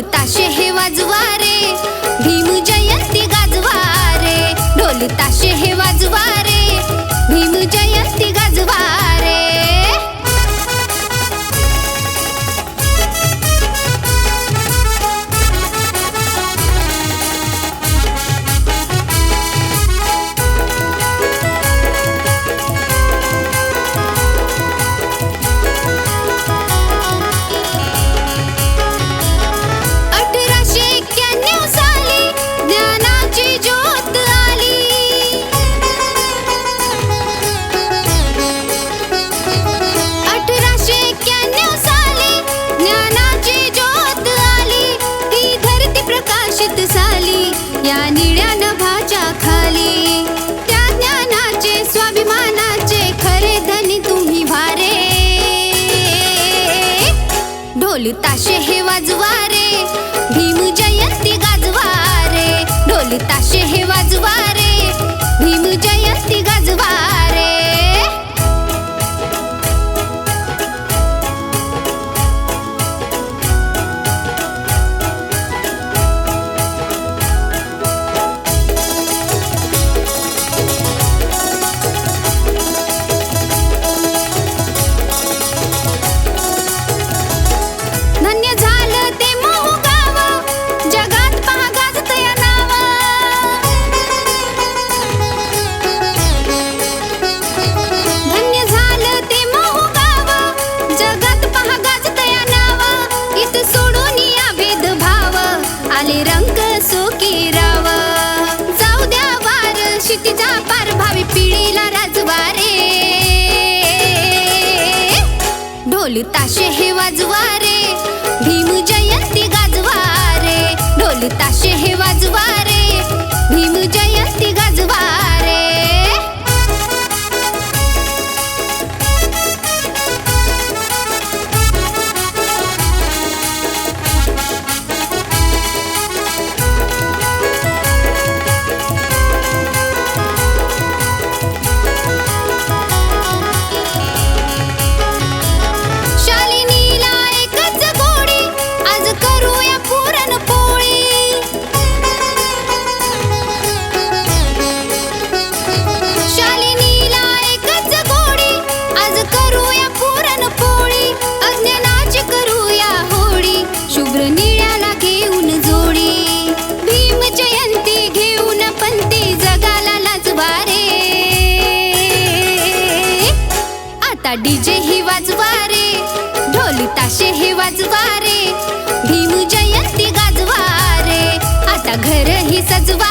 ढोल ताशे हे वाजवा रे, भीम जयंती गाजवा रे. ढोल ताशे हे वाजवा रे, भीम जयंती गाजवा रे. या निळ्या नभाच्या खाली त्या ज्ञानाचे स्वाभिमानाचे खरे धनी तुम्ही भारे. ढोल ताशे हे वाजवा रे, भीम जयंती गाजवा रे. ढोल ताशे हे वाजवा रे, भीम जयंती गाजवा रे. आले रंग सोकीराव जाऊ द्या वार क्षितिजा पार भावी पिढीला राजवारे. ढोल ताशे हे वाजवा रे, भीम जयंती गाजवा रे. ढोल ताशे हे वाजवा रे, भीम जयंती गाजवा रे. डीजे ही वाजवा रे, ढोल ताशे हे वाजवा रे. भीम जयंती गाजवा रे, आता घर ही सजवा